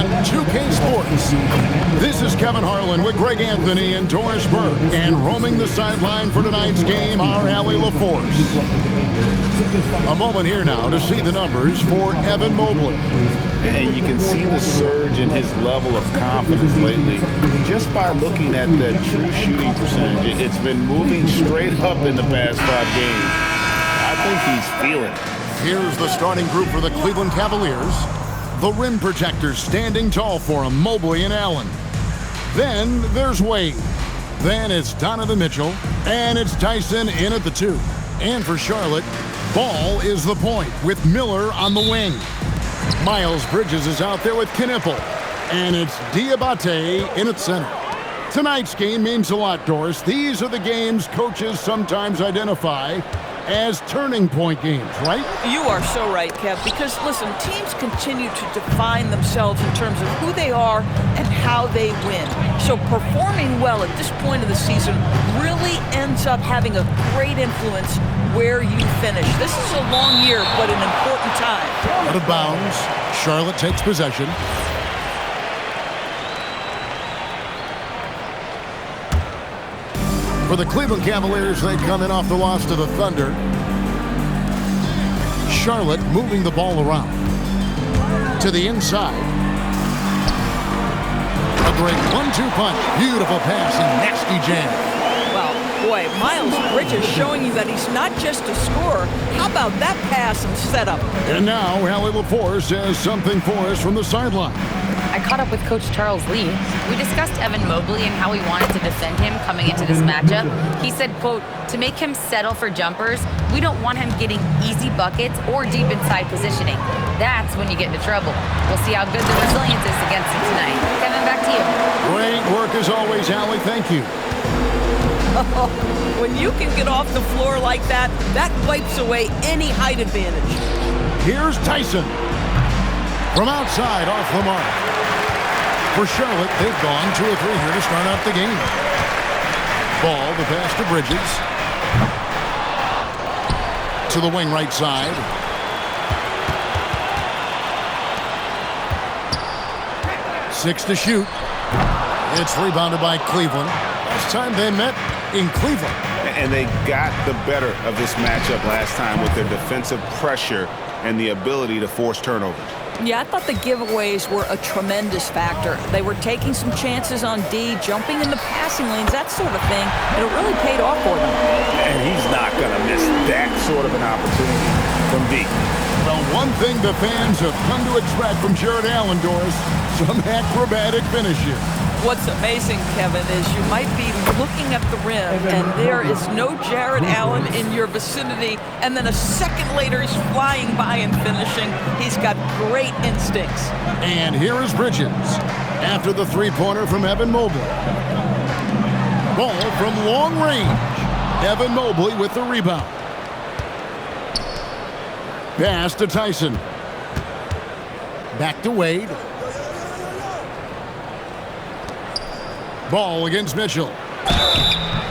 on 2K Sports. This is Kevin Harlan with Greg Anthony and Doris Burke. And roaming the sideline for tonight's game, our Allie LaForce. A moment here now to see the numbers for Evan Mobley. And you can see the surge in his level of confidence lately just by looking at the true shooting percentage. It's been moving straight up in the past 5 games. I think he's feeling it. Here's the starting group for the Cleveland Cavaliers. The rim protectors standing tall for him, Mobley and Allen. Then there's Wade. Then it's Donovan Mitchell. And it's Tyson in at the 2. And for Charlotte, Ball is the point with Miller on the wing. Miles Bridges is out there with Knipple. And it's Diabate in at center. Tonight's game means a lot, Doris. These are the games coaches sometimes identify as turning point games, right? You are so right, Kev, because, listen, teams continue to define themselves in terms of who they are and how they win. So performing well at this point of the season really ends up having a great influence where you finish. This is a long year, but an important time. Out of bounds. Charlotte takes possession. For the Cleveland Cavaliers, they come in off the loss to the Thunder. Charlotte moving the ball around. To the inside. A great 1-2 punch. Beautiful pass and nasty jam. Well, boy, Miles Bridges showing you that he's not just a scorer. How about that pass and setup? And now, Allie LaForce has something for us from the sideline. I caught up with Coach Charles Lee. We discussed Evan Mobley and how he wanted to defend him coming into this matchup. He said, quote, to make him settle for jumpers, we don't want him getting easy buckets or deep inside positioning. That's when you get into trouble. We'll see how good the resilience is against him tonight. Kevin, back to you. Great work as always, Allie. Thank you. When you can get off the floor like that, that wipes away any height advantage. Here's Tyson. From outside, off the mark. For Charlotte, they've gone 2 or 3 here to start out the game. Ball, the pass to Bridges. To the wing right side. Six to shoot. It's rebounded by Cleveland. Last time they met in Cleveland. And they got the better of this matchup last time with their defensive pressure and the ability to force turnovers. Yeah, I thought the giveaways were a tremendous factor. They were taking some chances on D, jumping in the passing lanes, that sort of thing, and it really paid off for them. And he's not going to miss that sort of an opportunity from D. Well, one thing the fans have come to expect from Jared Allen, Doris, some acrobatic finishes. What's amazing, Kevin, is you might be looking at the rim and there is no Jared Allen in your vicinity, and then a second later he's flying by and finishing. He's got great instincts. And here is Bridges after the three-pointer from Evan Mobley. Ball from long range. Evan Mobley with the rebound. Pass to Tyson. Back to Wade. Ball against Mitchell.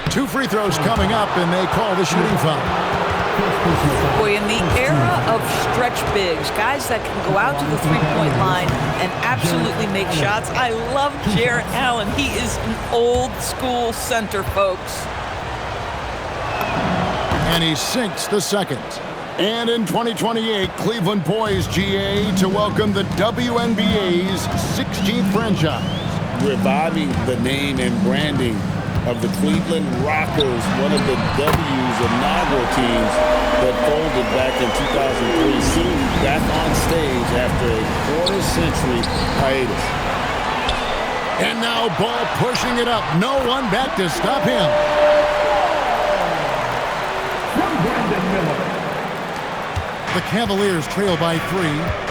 2 free throws coming up, and they call the shooting foul. Boy, in the era of stretch bigs, guys that can go out to the three-point line and absolutely make shots, I love Jared Allen. He is an old-school center, folks. And he sinks the second. And in 2028, Cleveland poised, GA, to welcome the WNBA's 16th franchise. Reviving the name and branding of the Cleveland Rockers, one of the W's inaugural teams that folded back in 2003, soon back on stage after a quarter-century hiatus. And now Ball pushing it up. No one back to stop him. The Cavaliers trail by 3.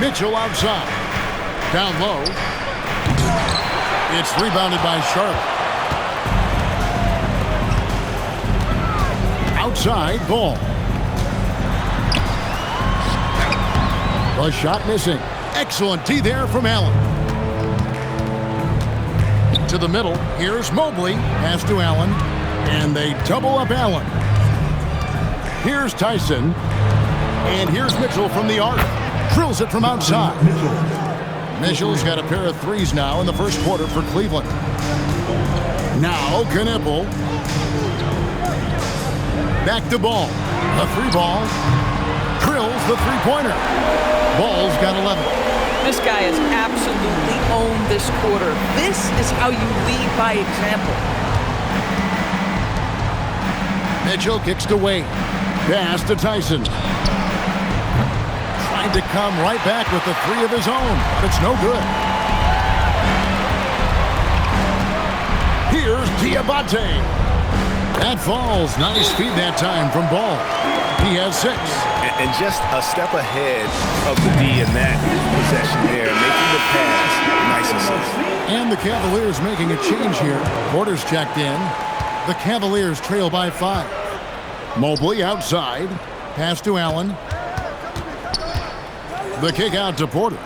Mitchell outside. Down low. It's rebounded by Charlotte. Outside, Ball. The shot missing. Excellent D there from Allen. To the middle. Here's Mobley. Pass to Allen. And they double up Allen. Here's Tyson. And here's Mitchell from the arc. Drills it from outside. Mitchell's got a pair of threes now in the first quarter for Cleveland. Now Knippel. Back to Ball. A three ball. Drills the three-pointer. Ball's got 11. This guy has absolutely owned this quarter. This is how you lead by example. Mitchell kicks to Wade. Pass to Tyson. Trying to come right back with the three of his own, but it's no good. Here's Diabate. That falls. Nice feed that time from Ball. He has 6. And just a step ahead of the D in that possession there, making the pass. Nice assist. And the Cavaliers making a change here. Porter's checked in. The Cavaliers trail by 5. Mobley outside. Pass to Allen. The kick out to Porter.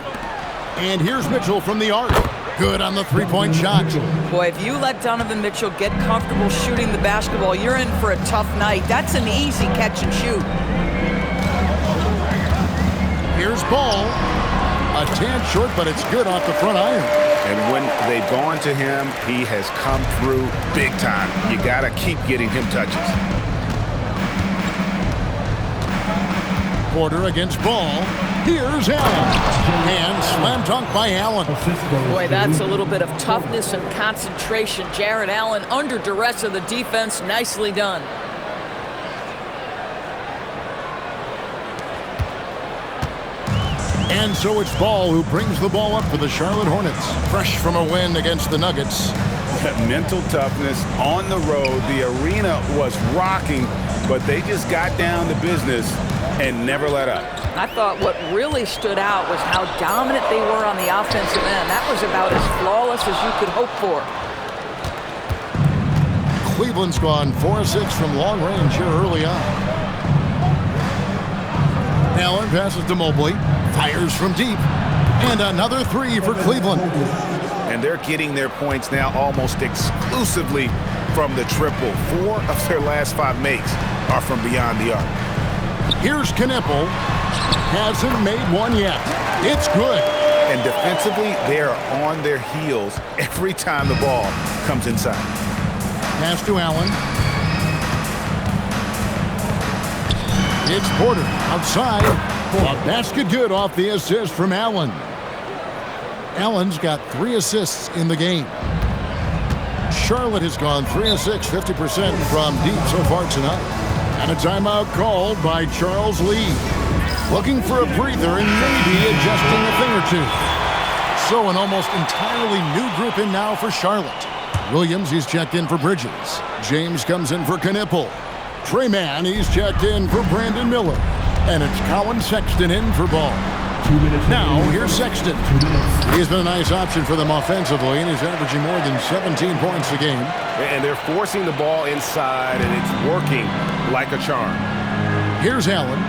And here's Mitchell from the arc. Good on the three-point shot. Boy, if you let Donovan Mitchell get comfortable shooting the basketball, you're in for a tough night. That's an easy catch and shoot. Here's Ball. A tad short, but it's good off the front iron. And when they've gone to him, he has come through big time. You got to keep getting him touches. Porter against Ball. Here's Allen. And slam dunk by Allen. Boy, that's a little bit of toughness and concentration. Jarrett Allen under duress of the defense. Nicely done. And so it's Ball who brings the ball up for the Charlotte Hornets. Fresh from a win against the Nuggets. Mental toughness on the road. The arena was rocking, but they just got down to business and never let up. I thought what really stood out was how dominant they were on the offensive end. That was about as flawless as you could hope for. Cleveland's gone 4-6 from long range here early on. Allen passes to Mobley. Fires from deep. And another three for Cleveland. And they're getting their points now almost exclusively from the triple. 4 of their last 5 makes are from beyond the arc. Here's Knippel. Hasn't made one yet. It's good. And defensively, they are on their heels every time the ball comes inside. Pass to Allen. It's Porter outside. A basket good off the assist from Allen. Allen's got 3 assists in the game. Charlotte has gone 3 of 6, 50% from deep so far tonight. And a timeout called by Charles Lee. Looking for a breather and maybe adjusting a thing or two. So an almost entirely new group in now for Charlotte. Williams, he's checked in for Bridges. James comes in for Knippel. Trey Mann, he's checked in for Brandon Miller. And it's Colin Sexton in for Ball. Now, here's Sexton. He's been a nice option for them offensively, and he's averaging more than 17 points a game. And they're forcing the ball inside, and it's working like a charm. Here's Allen.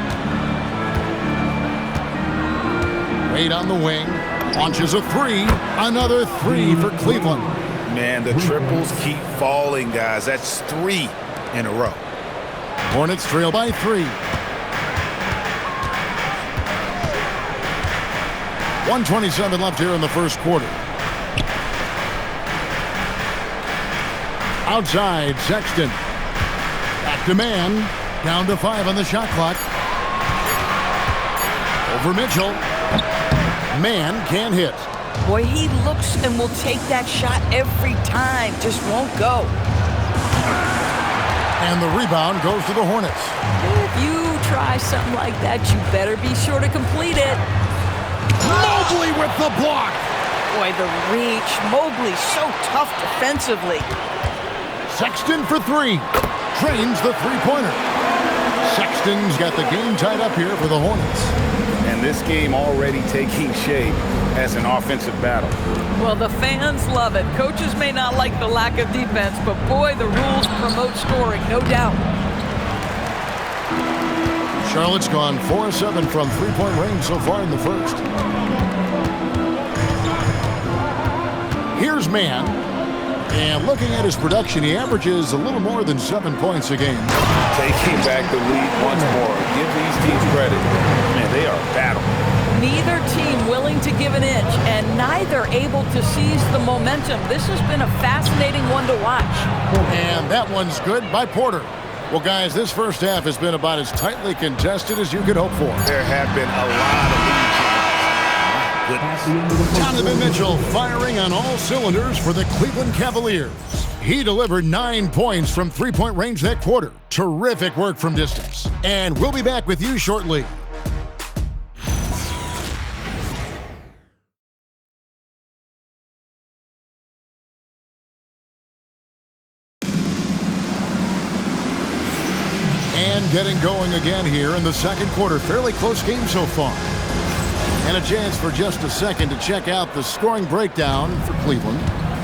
Wade on the wing. Launches a three. Another three for Cleveland. Man, the triples keep falling, guys. That's 3 in a row. Hornets trail by 3. 1:27 left here in the first quarter. Outside, Sexton. Back to Mann. Down to 5 on the shot clock. Over Mitchell. Mann can't hit. Boy, he looks and will take that shot every time. Just won't go. And the rebound goes to the Hornets. If you try something like that, you better be sure to complete it. Mobley with the block. Boy, the reach. Mobley so tough defensively. Sexton for 3. Drains the three-pointer. Sexton's got the game tied up here for the Hornets. And this game already taking shape as an offensive battle. Well, the fans love it. Coaches may not like the lack of defense, but boy, the rules promote scoring, no doubt. Charlotte's gone 4 of 7 from three-point range so far in the first. Here's Mann. And looking at his production, he averages a little more than 7 points a game. Taking back the lead once more. Give these teams credit. Man, they are battling. willing to give an inch, and neither able to seize the momentum. This has been a fascinating one to watch. And that one's good by Porter. Well, guys, this first half has been about as tightly contested as you could hope for. There have been a lot of lead changes. Donovan Mitchell firing on all cylinders for the Cleveland Cavaliers. He delivered 9 points from three-point range that quarter. Terrific work from distance. And we'll be back with you shortly. And getting going again here in the second quarter. Fairly close game so far. And a chance for just a second to check out the scoring breakdown for Cleveland.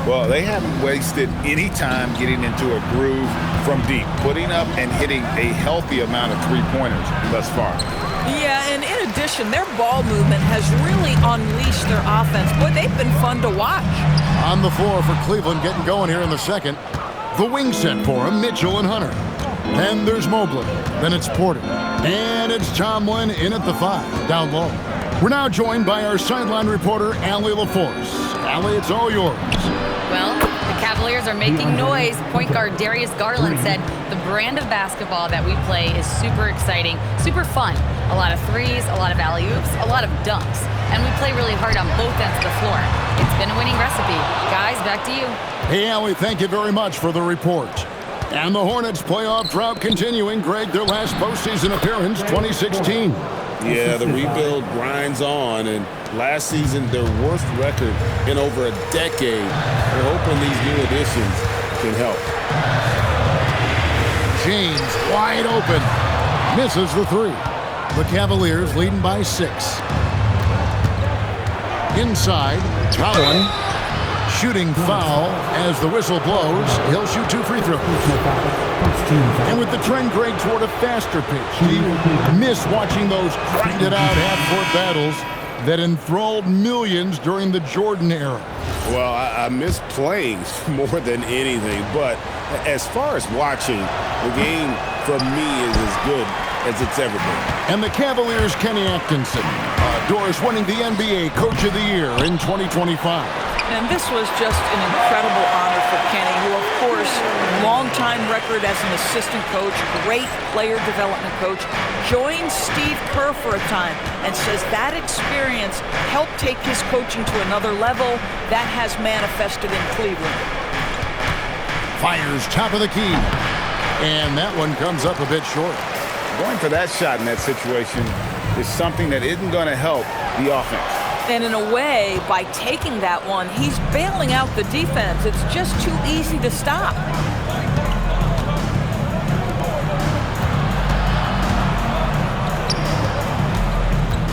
Well, they haven't wasted any time getting into a groove from deep, putting up and hitting a healthy amount of three-pointers thus far. Yeah, and in addition, their ball movement has really unleashed their offense. Boy, they've been fun to watch. On the floor for Cleveland, getting going here in the second. The wing set for him, Mitchell and Hunter. Then there's Mobley. Then it's Porter. And it's Tomlin in at the 5, down low. We're now joined by our sideline reporter, Allie LaForce. Allie, it's all yours. Well, the Cavaliers are making noise. Point guard Darius Garland said the brand of basketball that we play is super exciting, super fun. A lot of threes, a lot of alley-oops, a lot of dunks. And we play really hard on both ends of the floor. It's been a winning recipe. Guys, back to you. Hey, Allie, thank you very much for the report. And the Hornets playoff drought continuing. Greg, their last postseason appearance, 2016. Yeah, the rebuild grinds on, and last season, their worst record in over a decade. We're hoping these new additions can help. James wide open. Misses the 3. The Cavaliers leading by 6. Inside, Tomlin. Shooting foul as the whistle blows. He'll shoot 2 free throws. And with the trend, Greg, toward a faster pitch. Do you miss watching those grinded out half-court battles that enthralled millions during the Jordan era? Well, I miss playing more than anything, but as far as watching, the game for me is as good as it's ever been. And the Cavaliers' Kenny Atkinson, Doris winning the NBA Coach of the Year in 2025. And this was just an incredible honor for Kenny, who, of course, long-time record as an assistant coach, great player development coach, joined Steve Kerr for a time and says that experience helped take his coaching to another level. That has manifested in Cleveland. Fires top of the key. And that one comes up a bit short. Going for that shot in that situation is something that isn't going to help the offense. And in a way, by taking that one, he's bailing out the defense. It's just too easy to stop.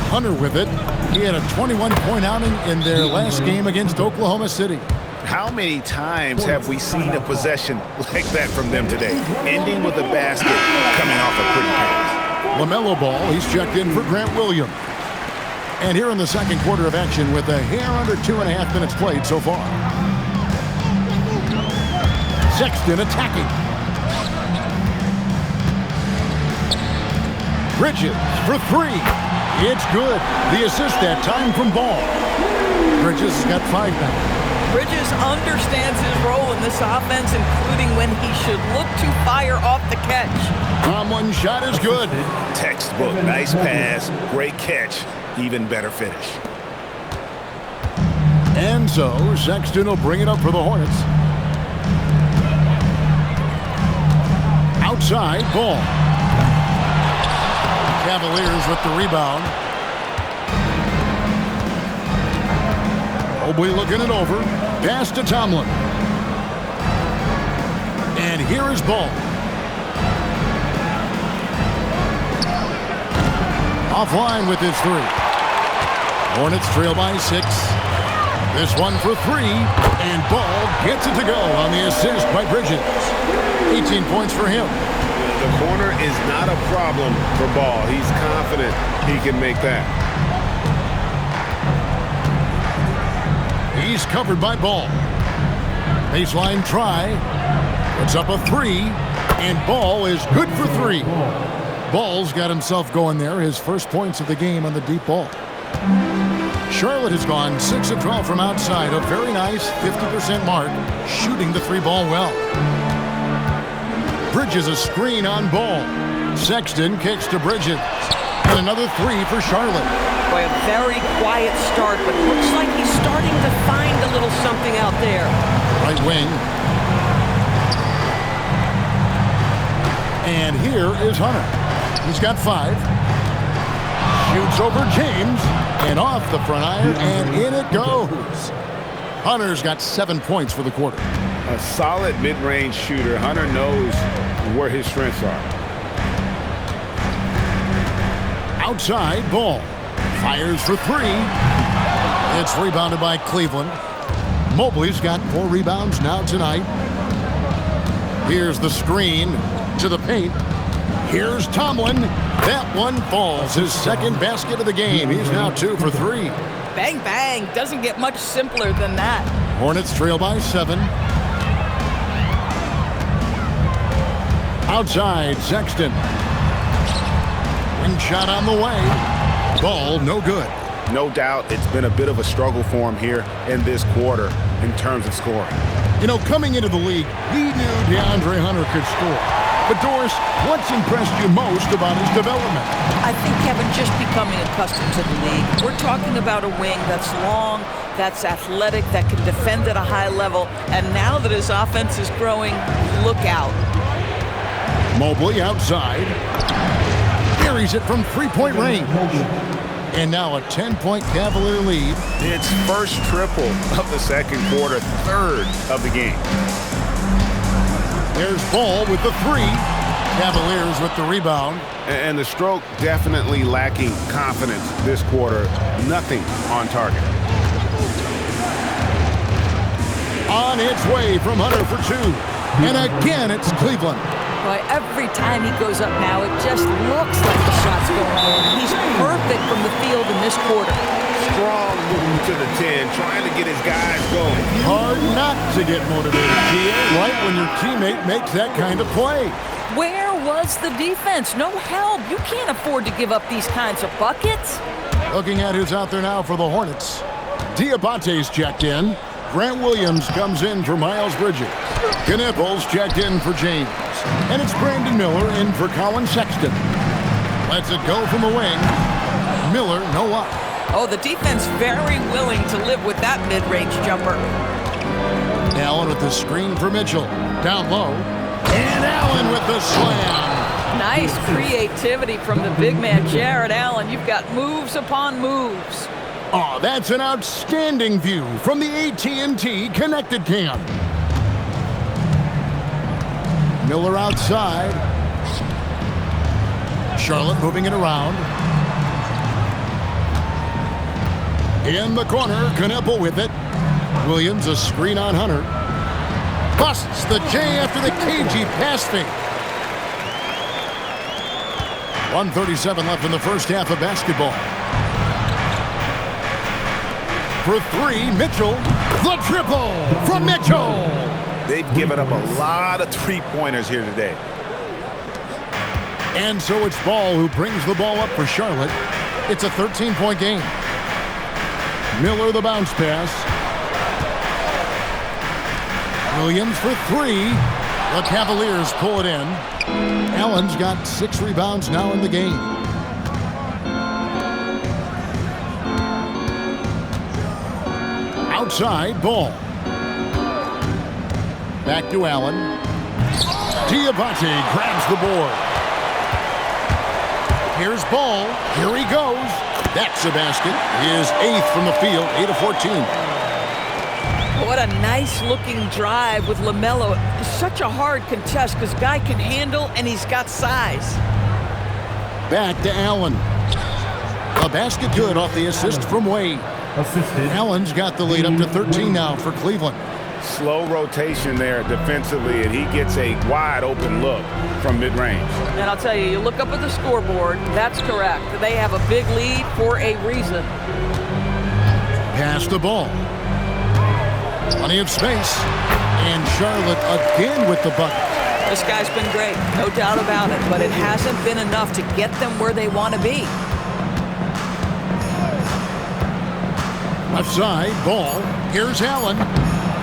Hunter with it. He had a 21-point outing in their last game against Oklahoma City. How many times have we seen a possession like that from them today, ending with a basket coming off a pretty pass? LaMelo Ball, he's checked in for Grant Williams. And here in the second quarter of action with a hair under 2.5 minutes played so far. Sexton attacking. Bridges for 3. It's good. The assist that time from Ball. Bridges has got 5 now. Bridges understands his role in this offense, including when he should look to fire off the catch. Tomlin's shot is good. Textbook, nice pass, great catch. Even better finish. And so Sexton will bring it up for the Hornets. Outside, Ball. Cavaliers with the rebound. Mobley looking it over. Pass to Tomlin. And here is Ball. Offline with his 3. Hornets trail by 6. This one for 3. And Ball gets it to go on the assist by Bridges. 18 points for him. The corner is not a problem for Ball. He's confident he can make that. He's covered by Ball. Baseline try. Puts up a 3. And Ball is good for 3. Ball's got himself going there. His first points of the game on the deep ball. Charlotte has gone 6 of 12 from outside, a very nice 50% mark, shooting the three ball well. Bridges a screen on Ball. Sexton kicks to Bridges. And another three for Charlotte. Boy, a very quiet start, but looks like he's starting to find a little something out there. Right wing. And here is Hunter. He's got 5. Shoots over James. And off the front iron, and in it goes. Hunter's got 7 points for the quarter. A solid mid-range shooter. Hunter knows where his strengths are. Outside, Ball. Fires for 3. It's rebounded by Cleveland. Mobley's got 4 rebounds now tonight. Here's the screen to the paint. Here's Tomlin. That one falls. His second basket of the game. He's now 2 for 3. Bang, bang. Doesn't get much simpler than that. Hornets trail by 7. Outside, Sexton. Wing shot on the way. Ball, no good. No doubt it's been a bit of a struggle for him here in this quarter in terms of scoring. You know, coming into the league, we knew DeAndre Hunter could score. But Doris, what's impressed you most about his development? I think, Kevin, just becoming accustomed to the league. We're talking about a wing that's long, that's athletic, that can defend at a high level. And now that his offense is growing, look out. Mobley outside. Carries it from three-point range. And now a 10-point Cavalier lead. It's first triple of the second quarter, third of the game. There's Ball with the 3. Cavaliers with the rebound. And the stroke definitely lacking confidence this quarter. Nothing on target. On its way from Hunter for 2. And again, it's Cleveland. Boy, every time he goes up now, it just looks like the shot's going in. He's perfect from the field in this quarter. Strong move to the 10, trying to get his guys going. Hard not to get motivated, Gia, right when your teammate makes that kind of play. Where was the defense? No help. You can't afford to give up these kinds of buckets. Looking at who's out there now for the Hornets. Diabate's checked in. Grant Williams comes in for Miles Bridges. Knipples checked in for James. And it's Brandon Miller in for Colin Sexton. Lets it go from the wing. Miller, no luck. Oh, the defense very willing to live with that mid-range jumper. Allen with the screen for Mitchell. Down low. And Allen with the slam. Nice creativity from the big man, Jared Allen. You've got moves upon moves. Oh, that's an outstanding view from the AT&T Connected Cam. Miller outside. Charlotte moving it around. In the corner, Knippel with it. Williams a screen on Hunter. Busts the J after the cagey pass fake. 1:37 left in the first half of basketball. For 3, Mitchell. The triple from Mitchell. They've given up a lot of three-pointers here today. And so it's Ball who brings the ball up for Charlotte. It's a 13-point game. Miller the bounce pass. Williams for 3. The Cavaliers pull it in. Allen's got 6 rebounds now in the game. Outside, Ball. Back to Allen. Diabate grabs the board. Here's Ball. Here he goes. That's a basket. His 8th from the field, 8 of 14. What a nice-looking drive with LaMelo. Such a hard contest because guy can handle and he's got size. Back to Allen. A basket good off the assist from Wade. Allen's got the lead up to 13 now for Cleveland. Slow rotation there defensively, and he gets a wide-open look from mid-range. And I'll tell you, you look up at the scoreboard, that's correct. They have a big lead for a reason. Pass the ball. Plenty of space. And Charlotte again with the bucket. This guy's been great, no doubt about it, but it hasn't been enough to get them where they want to be. Left side, ball. Here's Allen.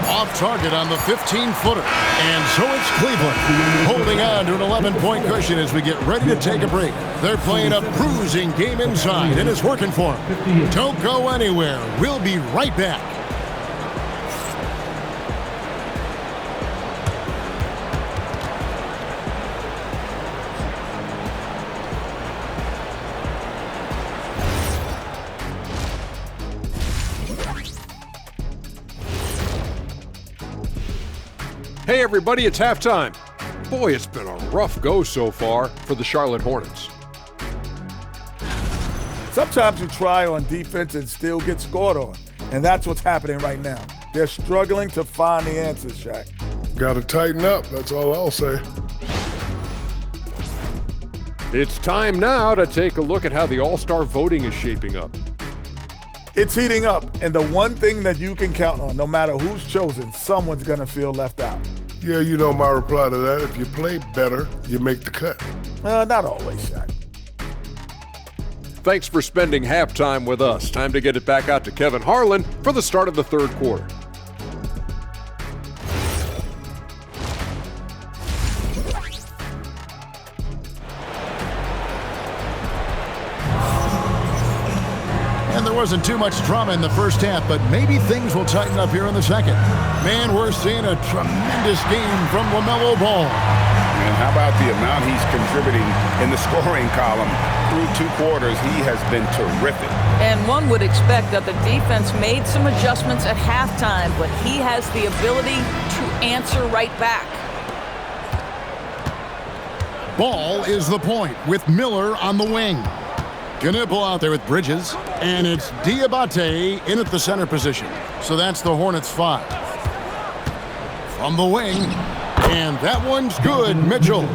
Off target on the 15-footer. And so it's Cleveland holding on to an 11-point cushion as we get ready to take a break. They're playing a bruising game inside, and it's working for them. Don't go anywhere. We'll be right back. Hey everybody, it's halftime. Boy, it's been a rough go so far for the Charlotte Hornets. Sometimes you try on defense and still get scored on, and that's what's happening right now. They're struggling to find the answers, Shaq. Got to tighten up, that's all I'll say. It's time now to take a look at how the All-Star voting is shaping up. It's heating up, and the one thing that you can count on, no matter who's chosen, someone's going to feel left out. Yeah, you know my reply to that. If you play better, you make the cut. Not always, Shaq. Thanks for spending halftime with us. Time to get it back out to Kevin Harlan for the start of the third quarter. And there wasn't too much drama in the first half, but maybe things will tighten up here in the second. Man, we're seeing a tremendous game from LaMelo Ball. And how about the amount he's contributing in the scoring column? Through 2 quarters, he has been terrific. And one would expect that the defense made some adjustments at halftime, but he has the ability to answer right back. Ball is the point with Miller on the wing. Knipple out there with Bridges, and it's Diabate in at the center position. So that's the Hornets 5. From the wing, and that one's good, Mitchell.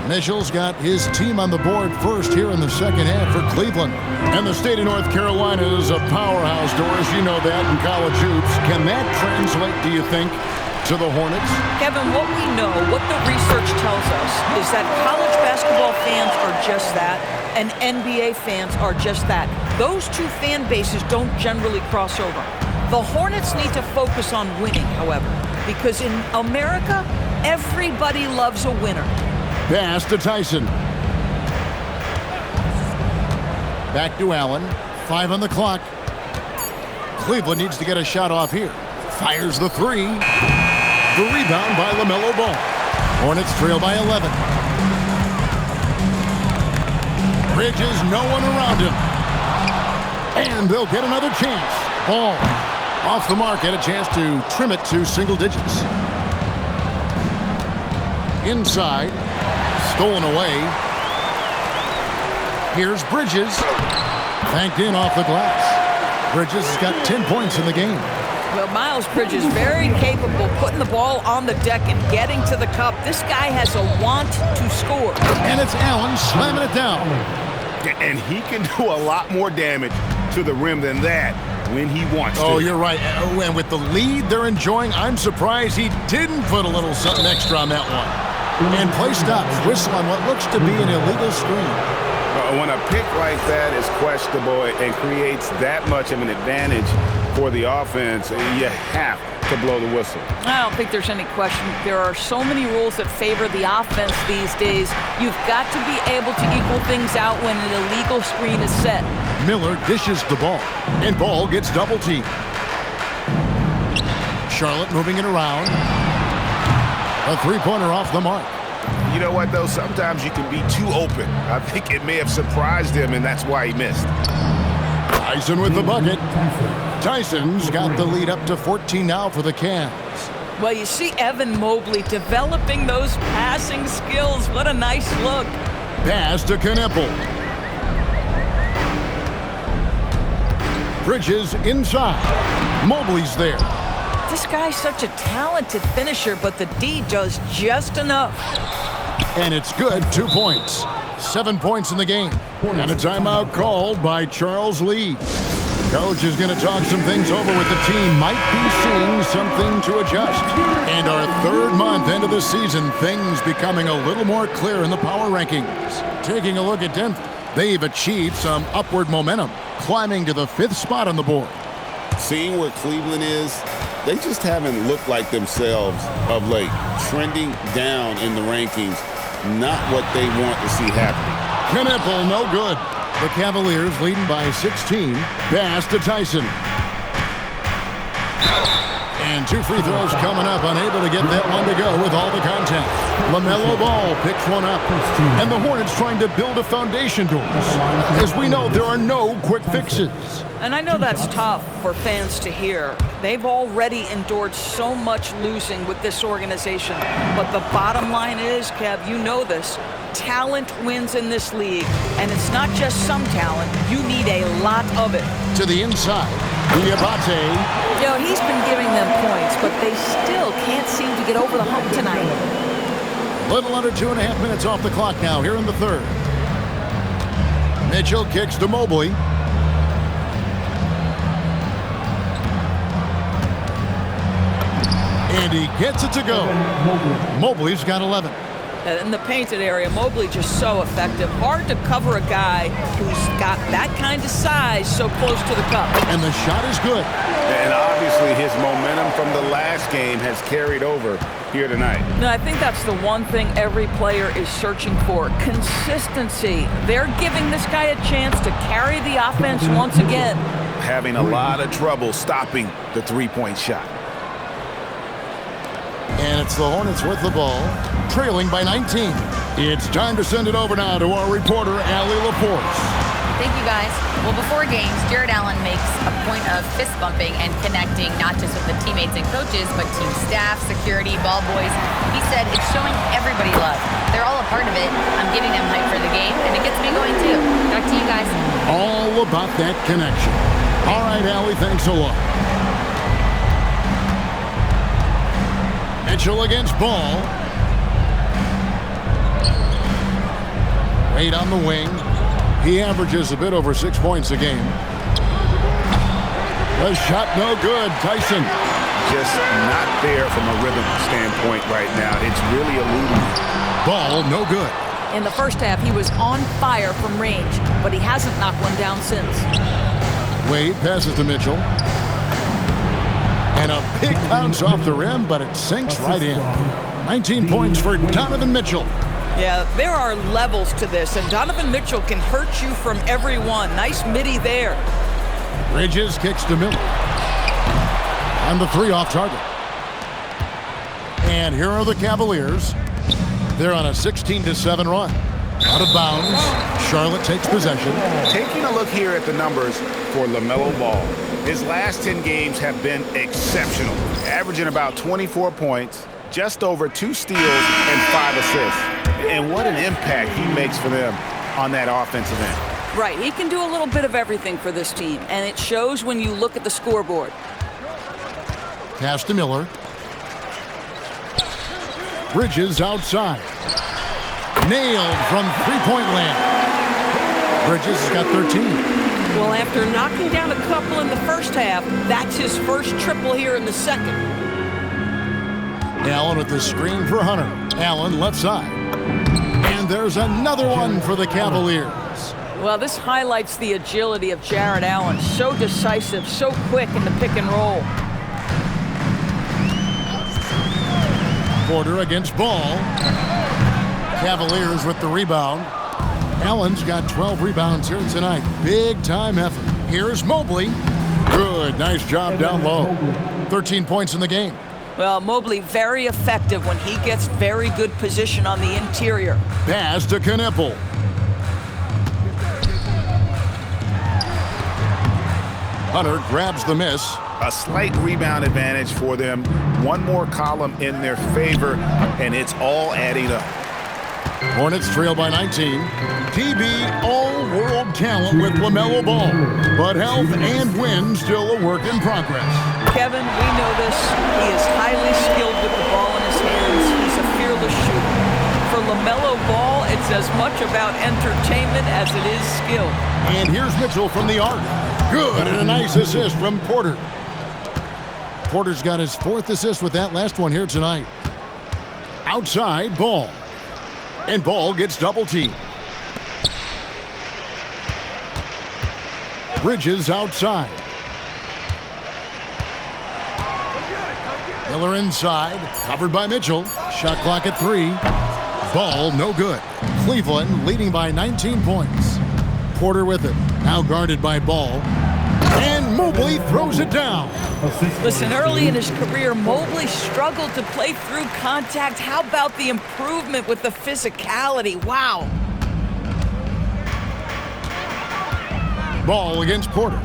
Mitchell's got his team on the board first here in the second half for Cleveland. And the state of North Carolina is a powerhouse, Doris. You know that in college hoops. Can that translate, do you think, to the Hornets? Kevin, what we know, what the research tells us, is that college basketball fans are just that, and NBA fans are just that. Those two fan bases don't generally cross over. The Hornets need to focus on winning, however, because in America, everybody loves a winner. Pass to Tyson. Back to Allen. 5 on the clock. Cleveland needs to get a shot off here. Fires the 3. The rebound by LaMelo Ball. Hornets trail by 11. Bridges, no one around him. And they'll get another chance. Ball off the mark, had a chance to trim it to single digits. Inside. Stolen away. Here's Bridges. Banked in off the glass. Bridges has got 10 points in the game. Well, Miles Bridges very capable putting the ball on the deck and getting to the cup. This guy has a want to score. And it's Allen slamming it down. And he can do a lot more damage to the rim than that when he wants to. Oh, you're right. And with the lead they're enjoying, I'm surprised he didn't put a little something extra on that one. And play stops, whistle on what looks to be an illegal screen. When a pick like that is questionable and creates that much of an advantage for the offense, you have to blow the whistle. I don't think there's any question. There are so many rules that favor the offense these days. You've got to be able to equal things out when an illegal screen is set. Miller dishes the ball, and Ball gets double teamed. Charlotte moving it around. A three-pointer off the mark. You know what, though? Sometimes you can be too open. I think it may have surprised him, and that's why he missed. Tyson with the bucket. Tyson's got the lead up to 14 now for the Cavs. Well, you see Evan Mobley developing those passing skills. What a nice look. Pass to Knipple. Bridges inside. Mobley's there. This guy's such a talented finisher, but the D does just enough. And it's good, 2 points. 7 points in the game. And a timeout called by Charles Lee. Coach is going to talk some things over with the team. Might be seeing something to adjust. And our third month into the season, things becoming a little more clear in the power rankings. Taking a look at Denver, they've achieved some upward momentum, climbing to the 5th spot on the board. Seeing where Cleveland is, they just haven't looked like themselves of late. Trending down in the rankings, not what they want to see happening. Knipple, no good. The Cavaliers leading by 16. Pass to Tyson. And 2 free throws coming up, unable to get that one to go with all the contact. LaMelo Ball picks one up. And the Hornets trying to build a foundation to us. As we know, there are no quick fixes. And I know that's tough for fans to hear. They've already endured so much losing with this organization. But the bottom line is, Kev, you know this, talent wins in this league. And it's not just some talent. You need a lot of it. To the inside, Diabate. You know, he's been giving them points, but they still can't seem to get over the hump tonight. Little under 2.5 minutes off the clock now here in the third. Mitchell kicks to Mobley. And he gets it to go. Mobley's got 11. In the painted area, Mobley just so effective. Hard to cover a guy who's got that kind of size so close to the cup. And the shot is good. And obviously his momentum from the last game has carried over here tonight. No, I think that's the one thing every player is searching for. Consistency. They're giving this guy a chance to carry the offense once again. Having a lot of trouble stopping the three-point shot. And it's the Hornets with the ball, trailing by 19. It's time to send it over now to our reporter, Allie Laporte. Thank you, guys. Well, before games, Jared Allen makes a point of fist bumping and connecting not just with the teammates and coaches, but team staff, security, ball boys. He said it's showing everybody love. They're all a part of it. I'm giving them hype for the game, and it gets me going too. Back to you guys. All about that connection. All right, Allie, thanks a lot. Mitchell against Ball. Wade on the wing. He averages a bit over 6 points a game. The shot no good. Tyson. Just not there from a rhythm standpoint right now. It's really eluding. Ball no good. In the first half, he was on fire from range, but he hasn't knocked one down since. Wade passes to Mitchell. And a big bounce off the rim, but it sinks right in. 19 points for Donovan Mitchell. Yeah, there are levels to this, and Donovan Mitchell can hurt you from every one. Nice midi there. Bridges kicks to Miller. And the 3 off target. And here are the Cavaliers. They're on a 16-7 run. Out of bounds. Charlotte takes possession. Taking a look here at the numbers for LaMelo Ball. His last 10 games have been exceptional, averaging about 24 points, just over 2 steals and 5 assists. And what an impact he makes for them on that offensive end. Right, he can do a little bit of everything for this team, and it shows when you look at the scoreboard. Pass to Miller. Bridges outside. Nailed from three-point land. Bridges has got 13. Well, after knocking down a couple in the first half, that's his first triple here in the second. Allen with the screen for Hunter. Allen left side. And there's another one for the Cavaliers. Well, this highlights the agility of Jared Allen. So decisive, so quick in the pick and roll. Porter against Ball. Cavaliers with the rebound. Allen's got 12 rebounds here tonight. Big time effort. Here's Mobley. Good, nice job down low. 13 points in the game. Well, Mobley very effective when he gets very good position on the interior. Pass to Knipple. Hunter grabs the miss. A slight rebound advantage for them. One more column in their favor, and it's all adding up. Hornets trail by 19. DB all-world talent with LaMelo Ball. But health and win still a work in progress. Kevin, we know this. He is highly skilled with the ball in his hands. He's a fearless shooter. For LaMelo Ball, it's as much about entertainment as it is skill. And here's Mitchell from the arc. Good, and a nice assist from Porter. Porter's got his 4th assist with that last one here tonight. Outside, Ball. And Ball gets double teamed. Bridges outside. Miller inside, covered by Mitchell. Shot clock at 3. Ball no good. Cleveland leading by 19 points. Porter with it. Now guarded by Ball. And Mobley throws it down. Listen, early in his career, Mobley struggled to play through contact. How about the improvement with the physicality? Wow. Ball against Porter.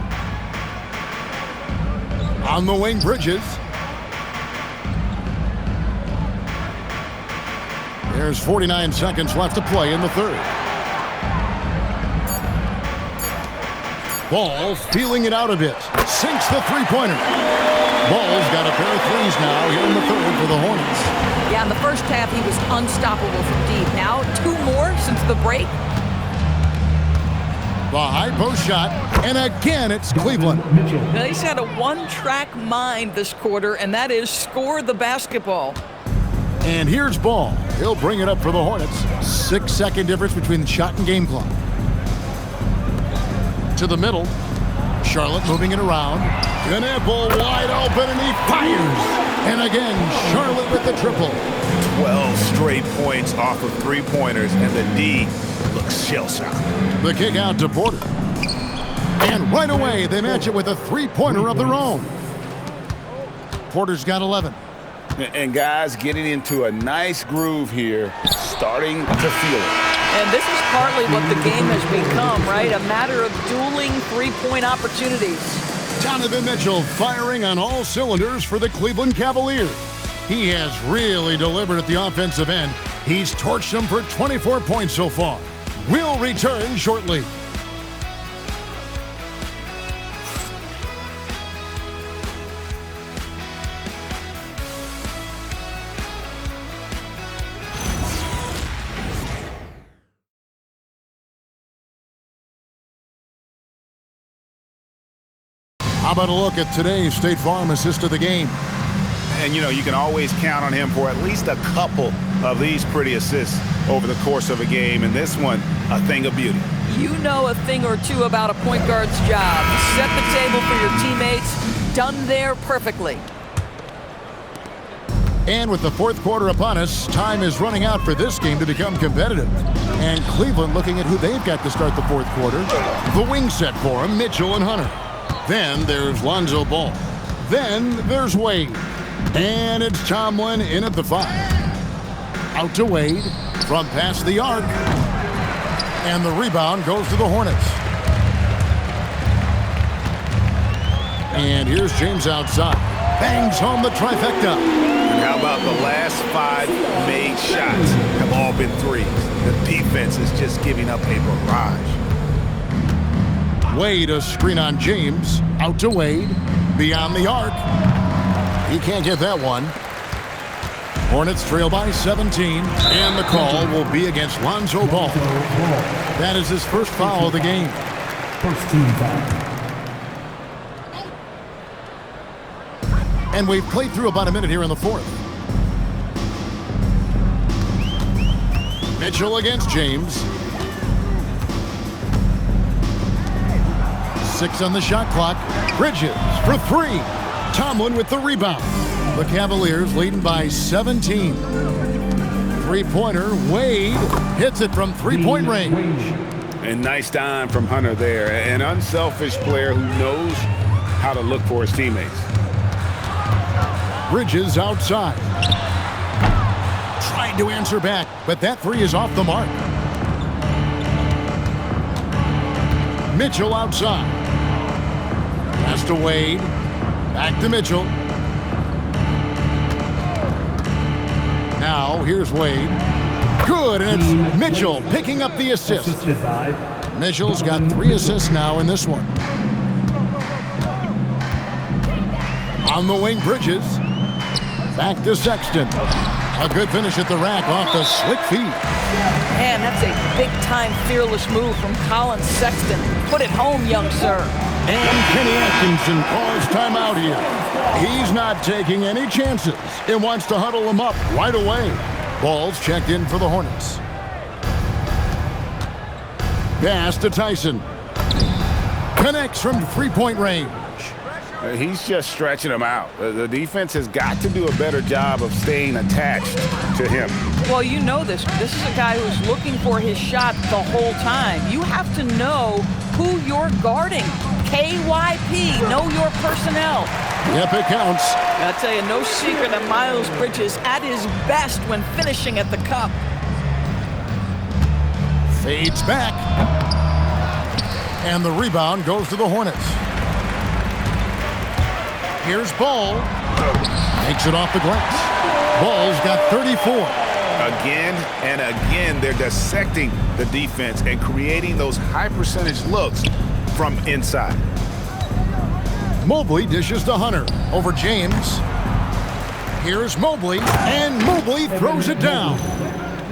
On the wing, Bridges. There's 49 seconds left to play in the third. Ball feeling it out a bit. Sinks the three-pointer. Ball's got a pair of threes now here in the third for the Hornets. Yeah, in the first half, he was unstoppable from deep. Now, 2 more since the break. The high post shot, and again it's Cleveland. Now, he's had a one-track mind this quarter, and that is score the basketball. And here's Ball. He'll bring it up for the Hornets. 6-second difference between the shot and game clock. To the middle. Charlotte moving it around. Knapple wide open, and he fires. And again, Charlotte with the triple. 12 straight points off of three-pointers, and the D looks shell-shocked. The kick out to Porter. And right away, they match it with a three-pointer of their own. Porter's got 11. And guys getting into a nice groove here, starting to feel it. And this is partly what the game has become, right? A matter of dueling three-point opportunities. Donovan Mitchell firing on all cylinders for the Cleveland Cavaliers. He has really delivered at the offensive end. He's torched them for 24 points so far. We'll return shortly. How about a look at today's State Farm assist of the game? And, you know, you can always count on him for at least a couple of these pretty assists over the course of a game. And this one, a thing of beauty. You know a thing or two about a point guard's job. Set the table for your teammates. Done there perfectly. And with the fourth quarter upon us, time is running out for this game to become competitive. And Cleveland looking at who they've got to start the fourth quarter. The wing set for him, Mitchell and Hunter. Then there's Lonzo Ball. Then there's Wade. And it's Tomlin in at the 5. Out to Wade from past the arc. And the rebound goes to the Hornets. And here's James outside. Bangs home the trifecta. And how about the last 5 made shots have all been threes? The defense is just giving up a barrage. Wade, a screen on James. Out to Wade. Beyond the arc. He can't get that one. Hornets trail by 17. And the call will be against Lonzo Ball. That is his first foul of the game. First team foul. And we've played through about a minute here in the fourth. Mitchell against James. 6 on the shot clock. Bridges for 3. Tomlin with the rebound. The Cavaliers leading by 17. Three-pointer. Wade hits it from three-point range. And nice dime from Hunter there. An unselfish player who knows how to look for his teammates. Bridges outside. Trying to answer back, but that 3 is off the mark. Mitchell outside. Pass to Wade. Back to Mitchell. Now, here's Wade. Good, and it's Mitchell picking up the assist. Mitchell's got 3 assists now in this one. On the wing, Bridges. Back to Sexton. A good finish at the rack off the slick feet. Man, that's a big-time fearless move from Colin Sexton. Put it home, young sir. And Kenny Atkinson calls timeout here. He's not taking any chances. He wants to huddle him up right away. Ball's checked in for the Hornets. Pass to Tyson. Connects from three-point range. He's just stretching him out. The defense has got to do a better job of staying attached to him. Well, you know this. This is a guy who's looking for his shot the whole time. You have to know who you're guarding. KYP, know your personnel. Yep, it counts. I'll tell you, no secret that Miles Bridges at his best when finishing at the cup. Fades back. And the rebound goes to the Hornets. Here's Ball. Takes it off the glass. Ball's got 34. Again and again, they're dissecting the defense and creating those high percentage looks from inside. Mobley dishes to Hunter over James. Here's Mobley, and Mobley throws it down.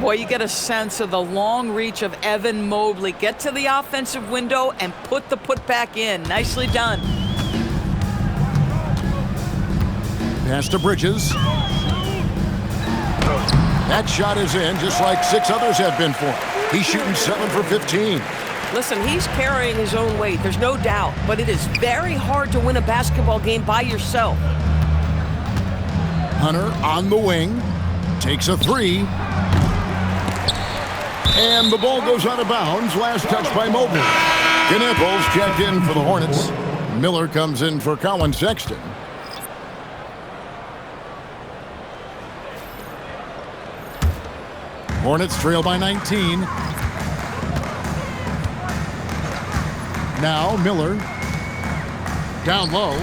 Boy, you get a sense of the long reach of Evan Mobley. Get to the offensive window and put the putback in. Nicely done. Pass to Bridges. That shot is in, just like 6 others have been for him. He's shooting 7 for 15. Listen, he's carrying his own weight, there's no doubt, but it is very hard to win a basketball game by yourself. Hunter on the wing, takes a 3. And the ball goes out of bounds, last touch by Mobley. Knipples checked in for the Hornets. Miller comes in for Colin Sexton. Hornets trail by 19. Now Miller. Down low.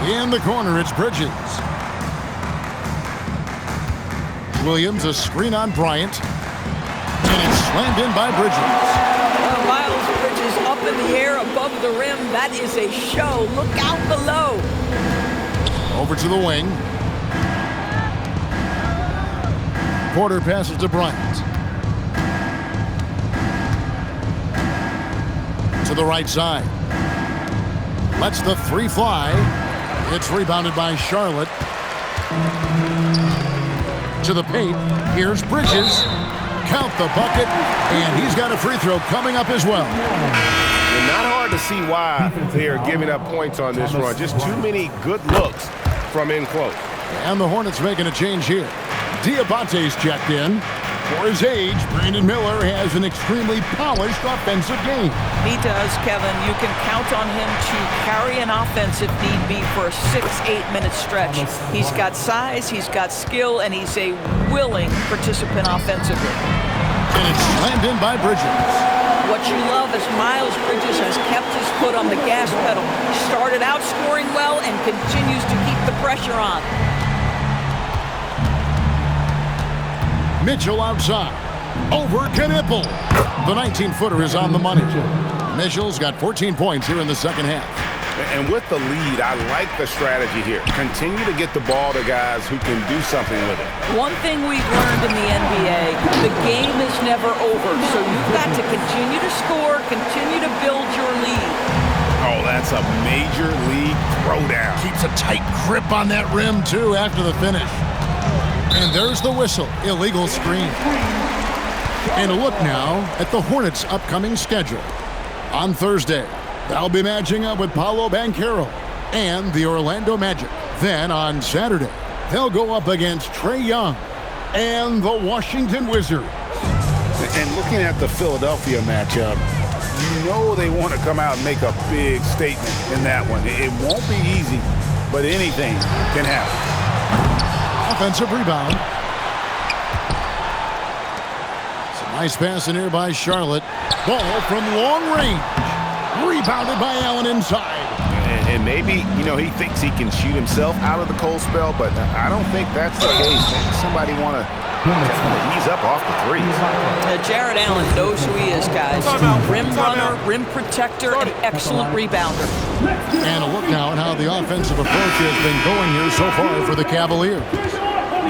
In the corner, it's Bridges. Williams, a screen on Bryant. And it's slammed in by Bridges. Miles Bridges up in the air above the rim. That is a show. Look out below. Over to the wing. Porter passes to Bryant. To the right side. Lets the 3 fly. It's rebounded by Charlotte. To the paint. Here's Bridges. Count the bucket. And he's got a free throw coming up as well. And not hard to see why they are giving up points on this run. Just too many good looks from in close. And the Hornets making a change here. Diabate's checked in. For his age, Brandon Miller has an extremely polished offensive game. He does, Kevin. You can count on him to carry an offense if need be for a 6-8 minute stretch. He's got size, he's got skill, and he's a willing participant offensively. And it's slammed in by Bridges. What you love is Miles Bridges has kept his foot on the gas pedal. Started out scoring well and continues to keep the pressure on. Mitchell outside. Over Knippel. The 19-footer is on the money. Mitchell's got 14 points here in the second half. And with the lead, I like the strategy here. Continue to get the ball to guys who can do something with it. One thing we've learned in the NBA, the game is never over. So you've got to continue to score, continue to build your lead. Oh, that's a major league throwdown. Keeps a tight grip on that rim, too, after the finish. And there's the whistle. Illegal screen. And a look now at the Hornets' upcoming schedule. On Thursday, they'll be matching up with Paolo Banchero and the Orlando Magic. Then on Saturday, they'll go up against Trae Young and the Washington Wizards. And looking at the Philadelphia matchup, you know they want to come out and make a big statement in that one. It won't be easy, but anything can happen. Offensive rebound. Some nice pass in here by Charlotte. Ball from long range. Rebounded by Allen inside. And maybe, he thinks he can shoot himself out of the cold spell, but I don't think that's the case. Maybe somebody want to ease up off the threes. Jared Allen knows who he is, guys. Rim runner, rim protector, and excellent rebounder. And a look now at how the offensive approach has been going here so far for the Cavaliers.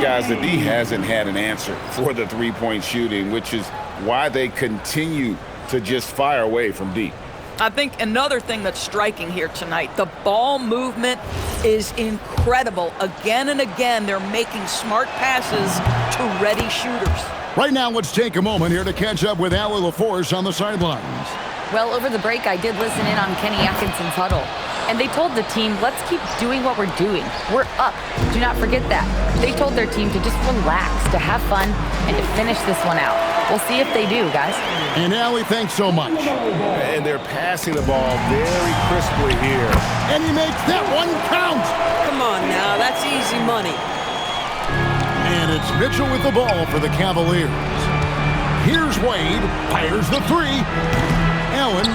Guys, the D hasn't had an answer for the three-point shooting, which is why they continue to just fire away from deep. I think another thing that's striking here tonight, the ball movement is incredible. Again and again, they're making smart passes to ready shooters. Right now, let's take a moment here to catch up with Allie LaForce on the sidelines. Well, over the break, I did listen in on Kenny Atkinson's huddle. And they told the team, let's keep doing what we're doing. We're up. Do not forget that. They told their team to just relax, to have fun, and to finish this one out. We'll see if they do, guys. And Allie, thanks so much. And they're passing the ball very crisply here. And he makes that one count. Come on now, that's easy money. And it's Mitchell with the ball for the Cavaliers. Here's Wade, fires the three. Allen.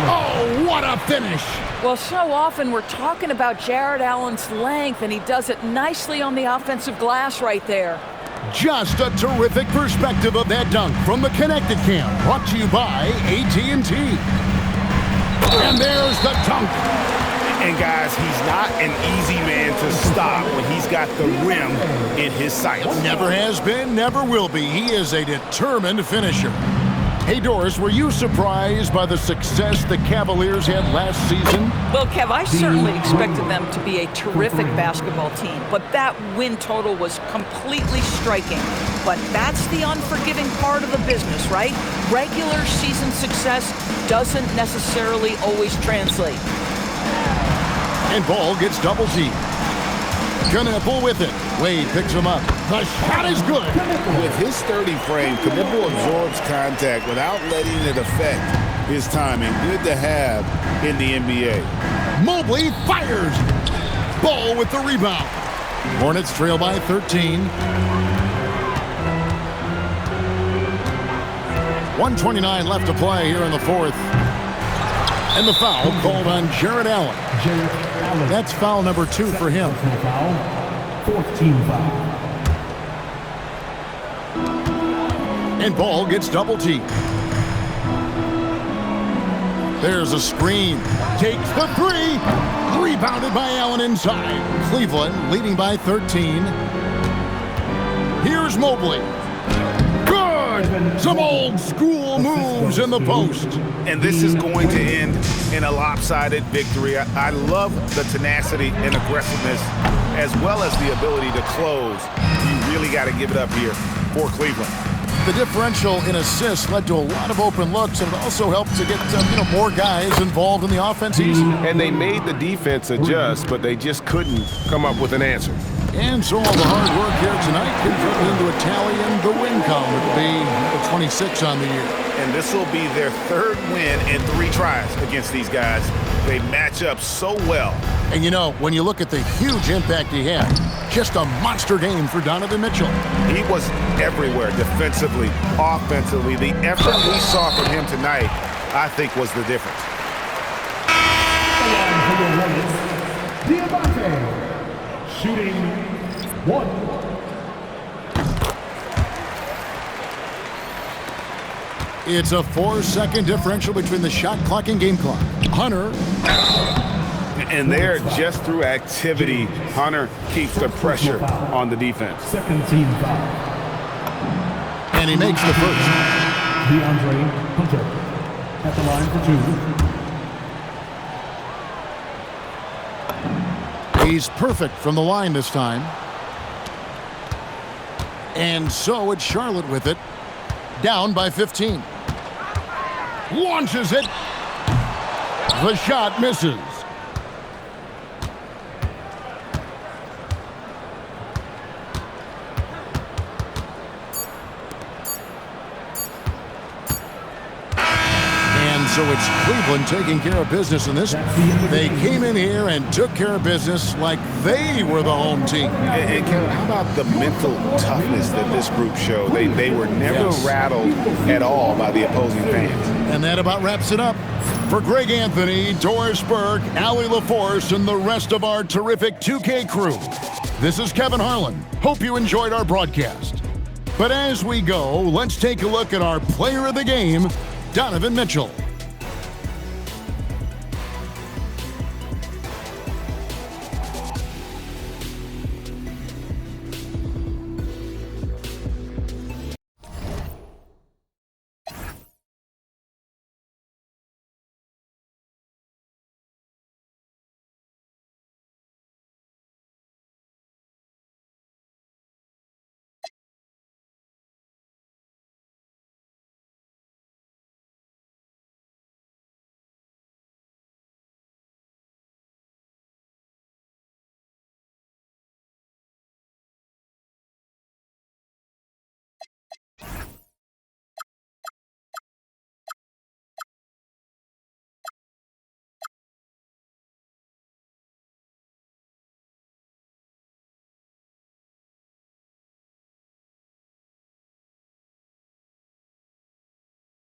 Oh, what a finish. Well, so often we're talking about Jared Allen's length, and he does it nicely on the offensive glass right there. Just a terrific perspective of that dunk from the Connected Cam, brought to you by AT&T. And there's the dunk. And guys, he's not an easy man to stop when he's got the rim in his sights. Never has been, never will be. He is a determined finisher. Hey, Doris, were you surprised by the success the Cavaliers had last season? Well, Kev, I certainly expected them to be a terrific basketball team, but that win total was completely striking. But that's the unforgiving part of the business, right? Regular season success doesn't necessarily always translate. And Ball gets double teamed. Knipple with it. Wade picks him up. The shot is good. With his sturdy frame, Knipple absorbs contact without letting it affect his timing. Good to have in the NBA. Mobley fires. Ball with the rebound. Hornets trail by 13. 1:29 left to play here in the fourth. And the foul called on Jared Allen. That's foul number 2 for him. 4th team foul. And Ball gets double teamed. There's a screen. Takes the three. Rebounded by Allen inside. Cleveland leading by 13. Here's Mobley. Good! Some old school moves in the post. And this is going to end in a lopsided victory. I love the tenacity and aggressiveness as well as the ability to close. You really got to give it up here for Cleveland. The differential in assists led to a lot of open looks, and it also helped to get more guys involved in the offense easy. And they made the defense adjust, but they just couldn't come up with an answer. And so all the hard work here tonight converted into a tally in the win column. It will be the 26 on the year. And this will be their 3rd win in 3 tries against these guys. They match up so well. And when you look at the huge impact he had, just a monster game for Donovan Mitchell. He was everywhere defensively, offensively. The effort we saw from him tonight, I think, was the difference. Shooting 1. It's a 4-second differential between the shot clock and game clock. Hunter. And there, just through activity, Hunter keeps the pressure on the defense. 2nd team foul. And he makes the first. DeAndre Hunter at the line for 2. He's perfect from the line this time. And so it's Charlotte with it. Down by 15. Launches it. The shot misses. So it's Cleveland taking care of business in this. They came in here and took care of business like they were the home team. And Kevin, how about the mental toughness that this group showed? They were never rattled at all by the opposing fans. And that about wraps it up. For Greg Anthony, Doris Burke, Allie LaForce, and the rest of our terrific 2K crew, this is Kevin Harlan. Hope you enjoyed our broadcast. But as we go, let's take a look at our player of the game, Donovan Mitchell.